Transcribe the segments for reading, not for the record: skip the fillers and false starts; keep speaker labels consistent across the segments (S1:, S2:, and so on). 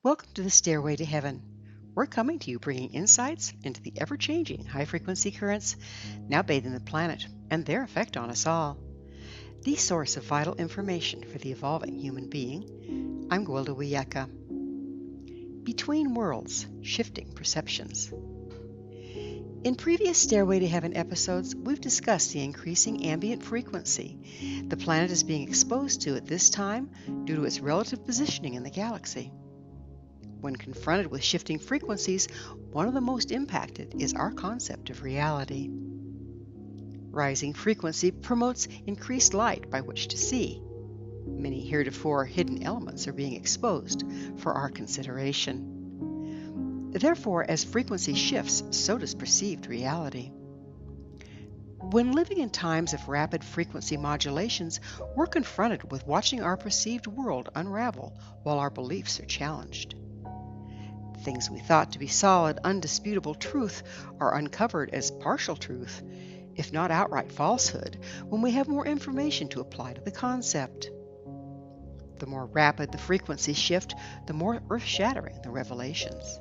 S1: Welcome to the Stairway to Heaven. We're coming to you bringing insights into the ever-changing high-frequency currents now bathing the planet and their effect on us all. The source of vital information for the evolving human being, I'm Gwilda Wiyaka. Between Worlds, Shifting Perceptions. In previous Stairway to Heaven episodes, we've discussed the increasing ambient frequency the planet is being exposed to at this time due to its relative positioning in the galaxy. When confronted with shifting frequencies, one of the most impacted is our concept of reality. Rising frequency promotes increased light by which to see. Many heretofore hidden elements are being exposed for our consideration. Therefore, as frequency shifts, so does perceived reality. When living in times of rapid frequency modulations, we're confronted with watching our perceived world unravel while our beliefs are challenged. Things we thought to be solid, undisputable truth are uncovered as partial truth, if not outright falsehood, when we have more information to apply to the concept. The more rapid the frequency shift, the more earth-shattering the revelations.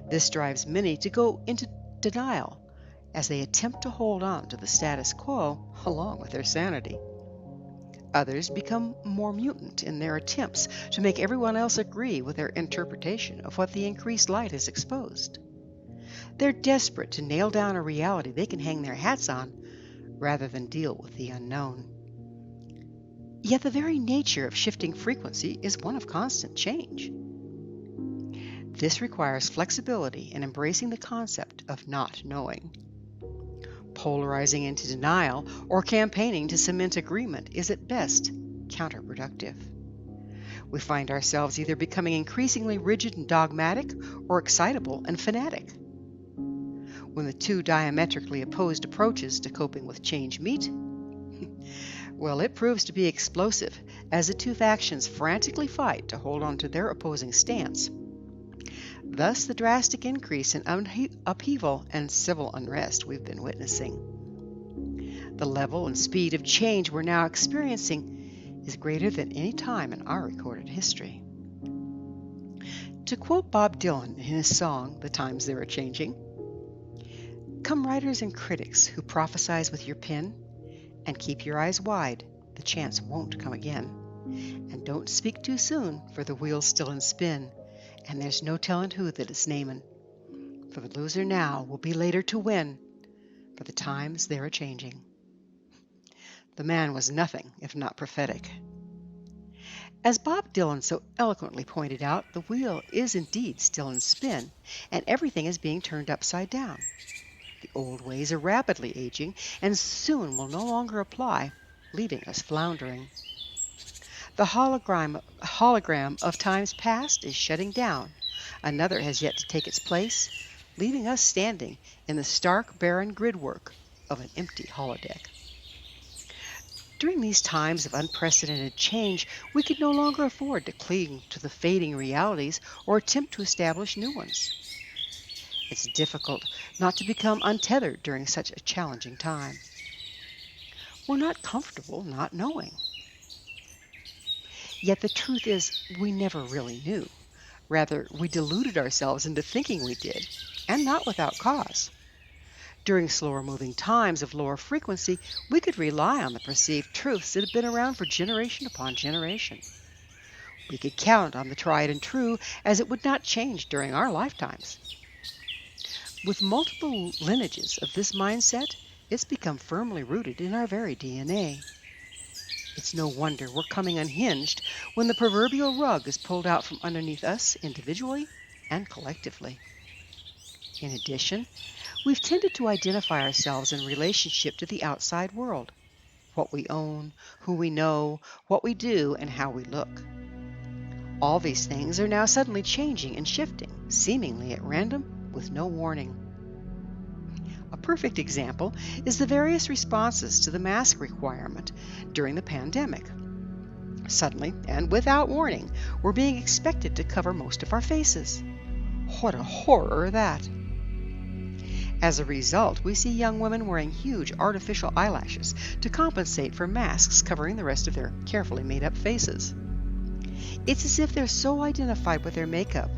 S1: This drives many to go into denial as they attempt to hold on to the status quo along with their sanity. Others become more mutant in their attempts to make everyone else agree with their interpretation of what the increased light has exposed. They're desperate to nail down a reality they can hang their hats on rather than deal with the unknown. Yet the very nature of shifting frequency is one of constant change. This requires flexibility in embracing the concept of not knowing. Polarizing into denial or campaigning to cement agreement is at best counterproductive. We find ourselves either becoming increasingly rigid and dogmatic or excitable and fanatic. When the two diametrically opposed approaches to coping with change meet, well, it proves to be explosive as the two factions frantically fight to hold on to their opposing stance. Thus, the drastic increase in upheaval and civil unrest we've been witnessing. The level and speed of change we're now experiencing is greater than any time in our recorded history. To quote Bob Dylan in his song, "The Times They Are Changing," "Come writers and critics who prophesize with your pen, and keep your eyes wide, the chance won't come again. And don't speak too soon, for the wheel's still in spin, and there's no telling who that it's naming. For the loser now will be later to win, for the times they're a-changing." The man was nothing if not prophetic. As Bob Dylan so eloquently pointed out, the wheel is indeed still in spin, and everything is being turned upside down. The old ways are rapidly aging, and soon will no longer apply, leaving us floundering. The hologram of times past is shutting down. Another has yet to take its place, leaving us standing in the stark, barren gridwork of an empty holodeck. During these times of unprecedented change, we could no longer afford to cling to the fading realities or attempt to establish new ones. It's difficult not to become untethered during such a challenging time. We're not comfortable not knowing. Yet the truth is, we never really knew. Rather, we deluded ourselves into thinking we did, and not without cause. During slower-moving times of lower frequency, we could rely on the perceived truths that had been around for generation upon generation. We could count on the tried and true, as it would not change during our lifetimes. With multiple lineages of this mindset, it's become firmly rooted in our very DNA. It's no wonder we're coming unhinged when the proverbial rug is pulled out from underneath us individually and collectively. In addition, we've tended to identify ourselves in relationship to the outside world, what we own, who we know, what we do, and how we look. All these things are now suddenly changing and shifting, seemingly at random, with no warning. A perfect example is the various responses to the mask requirement during the pandemic. Suddenly, and without warning, we're being expected to cover most of our faces. What a horror that! As a result, we see young women wearing huge artificial eyelashes to compensate for masks covering the rest of their carefully made-up faces. It's as if they're so identified with their makeup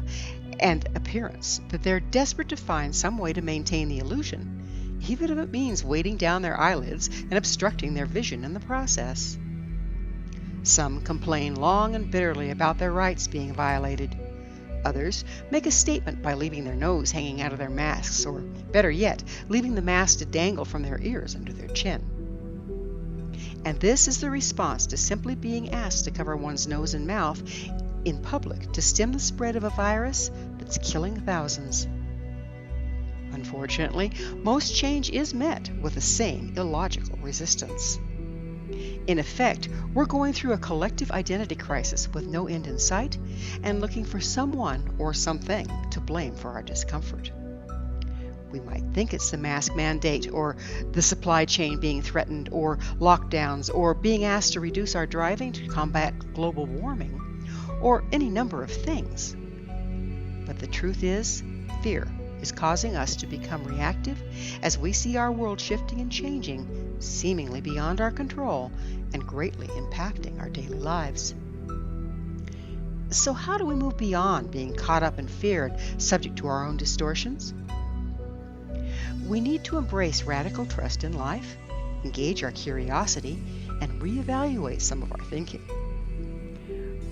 S1: and appearance that they're desperate to find some way to maintain the illusion, even if it means weighting down their eyelids and obstructing their vision in the process. Some complain long and bitterly about their rights being violated. Others make a statement by leaving their nose hanging out of their masks, or better yet, leaving the mask to dangle from their ears under their chin. And this is the response to simply being asked to cover one's nose and mouth in public to stem the spread of a virus that's killing thousands. Unfortunately, most change is met with the same illogical resistance. In effect, we're going through a collective identity crisis with no end in sight and looking for someone or something to blame for our discomfort. We might think it's the mask mandate, or the supply chain being threatened, or lockdowns, or being asked to reduce our driving to combat global warming, or any number of things. But the truth is, fear is causing us to become reactive as we see our world shifting and changing, seemingly beyond our control and greatly impacting our daily lives. So how do we move beyond being caught up in fear and subject to our own distortions? We need to embrace radical trust in life, engage our curiosity, and reevaluate some of our thinking.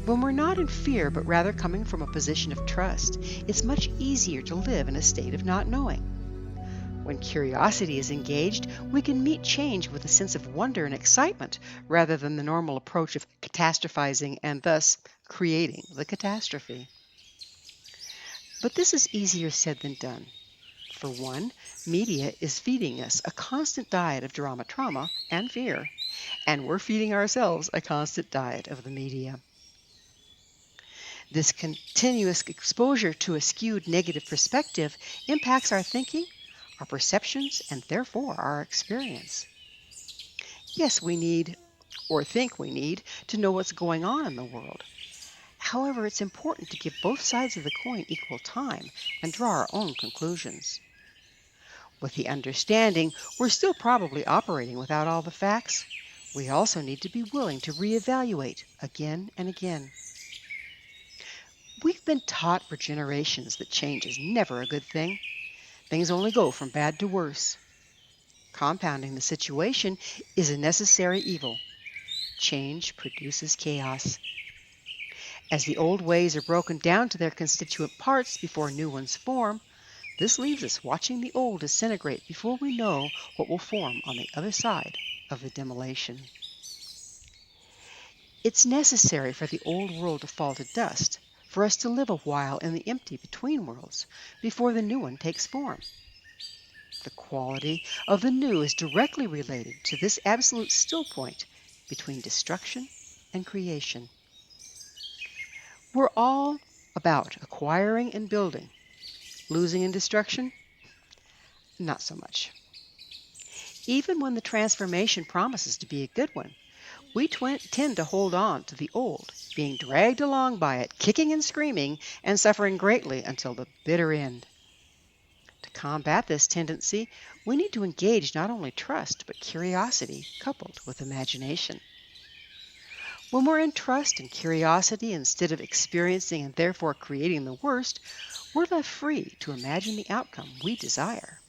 S1: When we're not in fear, but rather coming from a position of trust, it's much easier to live in a state of not knowing. When curiosity is engaged, we can meet change with a sense of wonder and excitement, rather than the normal approach of catastrophizing and thus creating the catastrophe. But this is easier said than done. For one, media is feeding us a constant diet of drama, trauma, and fear, and we're feeding ourselves a constant diet of the media. This continuous exposure to a skewed negative perspective impacts our thinking, our perceptions, and therefore our experience. Yes, we need, or think we need, to know what's going on in the world. However, it's important to give both sides of the coin equal time and draw our own conclusions. With the understanding we're still probably operating without all the facts, we also need to be willing to reevaluate again and again. We've been taught for generations that change is never a good thing. Things only go from bad to worse. Compounding the situation is a necessary evil. Change produces chaos. As the old ways are broken down to their constituent parts before new ones form, this leaves us watching the old disintegrate before we know what will form on the other side of the demolition. It's necessary for the old world to fall to dust, for us to live a while in the empty between worlds before the new one takes form. The quality of the new is directly related to this absolute still point between destruction and creation. We're all about acquiring and building. Losing and destruction? Not so much. Even when the transformation promises to be a good one, we tend to hold on to the old, being dragged along by it, kicking and screaming, and suffering greatly until the bitter end. To combat this tendency, we need to engage not only trust, but curiosity coupled with imagination. When we're in trust and curiosity instead of experiencing and therefore creating the worst, we're left free to imagine the outcome we desire.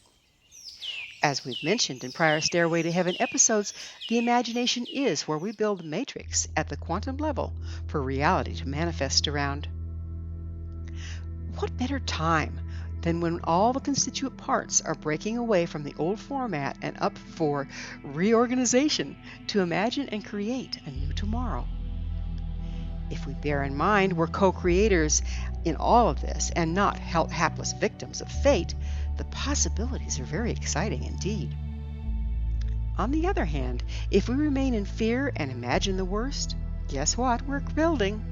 S1: As we've mentioned in prior Stairway to Heaven episodes, the imagination is where we build a matrix at the quantum level for reality to manifest around. What better time than when all the constituent parts are breaking away from the old format and up for reorganization to imagine and create a new tomorrow? If we bear in mind we're co-creators in all of this and not hapless victims of fate, the possibilities are very exciting indeed. On the other hand, if we remain in fear and imagine the worst, guess what? We're building.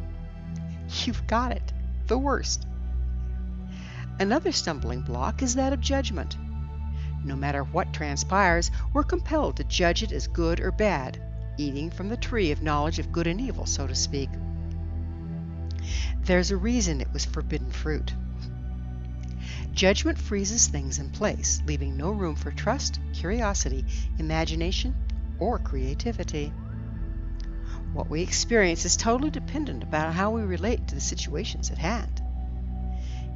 S1: You've got it. The worst. Another stumbling block is that of judgment. No matter what transpires, we're compelled to judge it as good or bad, eating from the tree of knowledge of good and evil, so to speak. There's a reason it was forbidden fruit. Judgment freezes things in place, leaving no room for trust, curiosity, imagination, or creativity. What we experience is totally dependent about how we relate to the situations at hand.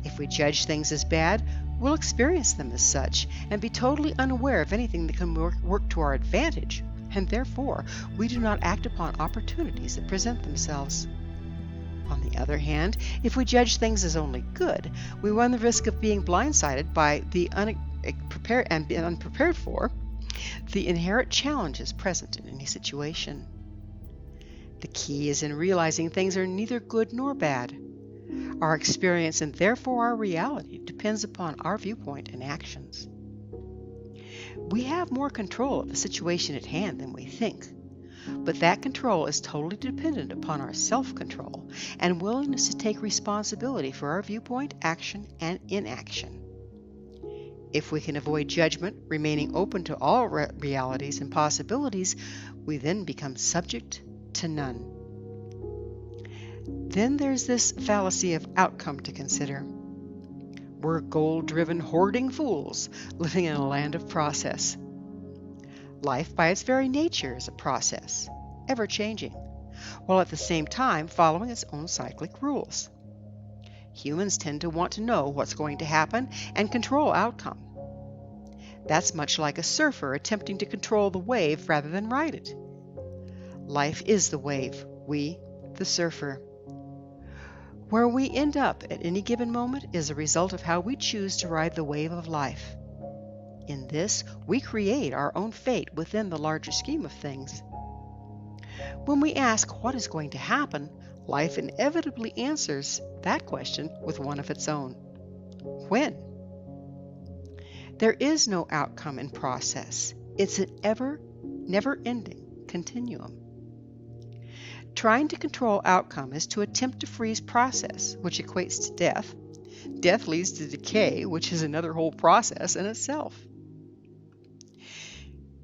S1: If we judge things as bad, we'll experience them as such and be totally unaware of anything that can work to our advantage, and therefore we do not act upon opportunities that present themselves. On the other hand, if we judge things as only good, we run the risk of being blindsided by the unprepared for the inherent challenges present in any situation. The key is in realizing things are neither good nor bad. Our experience and therefore our reality depends upon our viewpoint and actions. We have more control of the situation at hand than we think, but that control is totally dependent upon our self-control and willingness to take responsibility for our viewpoint, action, and inaction. If we can avoid judgment, remaining open to all realities and possibilities, we then become subject to none. Then there's this fallacy of outcome to consider. We're goal-driven, hoarding fools living in a land of process. Life, by its very nature, is a process, ever-changing, while at the same time following its own cyclic rules. Humans tend to want to know what's going to happen and control outcome. That's much like a surfer attempting to control the wave rather than ride it. Life is the wave, we, the surfer. Where we end up at any given moment is a result of how we choose to ride the wave of life. In this, we create our own fate within the larger scheme of things. When we ask what is going to happen, life inevitably answers that question with one of its own. When? There is no outcome in process. It's an never-ending continuum. Trying to control outcome is to attempt to freeze process, which equates to death. Death leads to decay, which is another whole process in itself.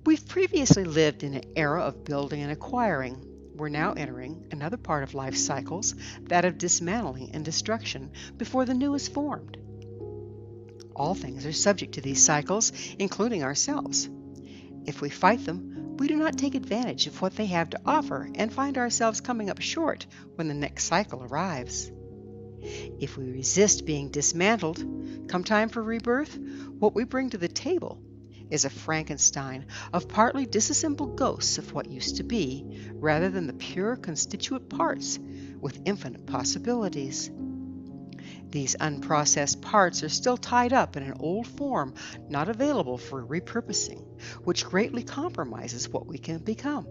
S1: We've previously lived in an era of building and acquiring. We're now entering another part of life's cycles, that of dismantling and destruction, before the new is formed. All things are subject to these cycles, including ourselves. If we fight them, we do not take advantage of what they have to offer and find ourselves coming up short when the next cycle arrives. If we resist being dismantled, come time for rebirth, what we bring to the table is a Frankenstein of partly disassembled ghosts of what used to be, rather than the pure constituent parts with infinite possibilities. These unprocessed parts are still tied up in an old form not available for repurposing, which greatly compromises what we can become.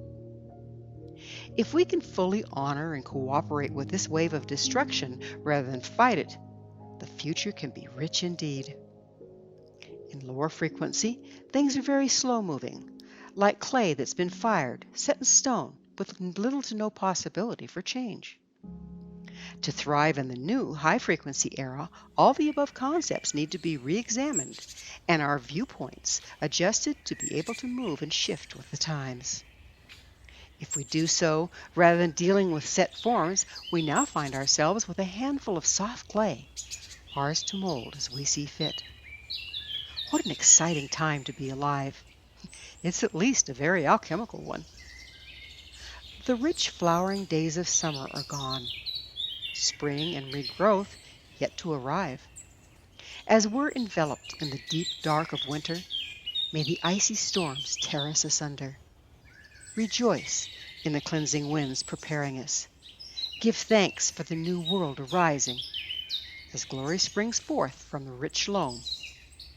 S1: If we can fully honor and cooperate with this wave of destruction rather than fight it, the future can be rich indeed. In lower frequency, things are very slow-moving, like clay that's been fired, set in stone, with little to no possibility for change. To thrive in the new high-frequency era, all the above concepts need to be re-examined and our viewpoints adjusted to be able to move and shift with the times. If we do so, rather than dealing with set forms, we now find ourselves with a handful of soft clay, ours to mold as we see fit. What an exciting time to be alive! It's at least a very alchemical one. The rich flowering days of summer are gone. Spring and regrowth yet to arrive. As we're enveloped in the deep dark of winter, may the icy storms tear us asunder. Rejoice in the cleansing winds preparing us. Give thanks for the new world arising, as glory springs forth from the rich loam,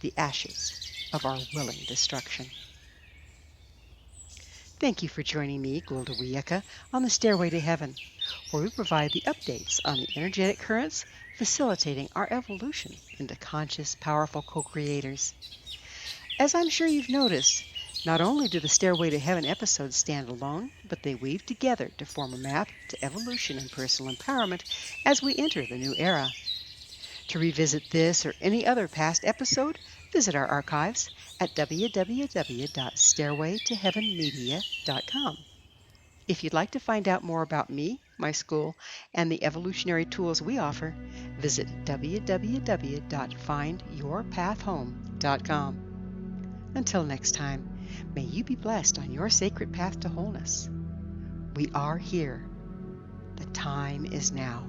S1: the ashes of our willing destruction. Thank you for joining me, Golda Wiyaka, on the Stairway to Heaven, where we provide the updates on the energetic currents facilitating our evolution into conscious, powerful co-creators. As I'm sure you've noticed, not only do the Stairway to Heaven episodes stand alone, but they weave together to form a map to evolution and personal empowerment as we enter the new era. To revisit this or any other past episode, visit our archives at www.stairwaytoheavenmedia.com. If you'd like to find out more about me, my school, and the evolutionary tools we offer, visit www.findyourpathhome.com. Until next time, may you be blessed on your sacred path to wholeness. We are here. The time is now.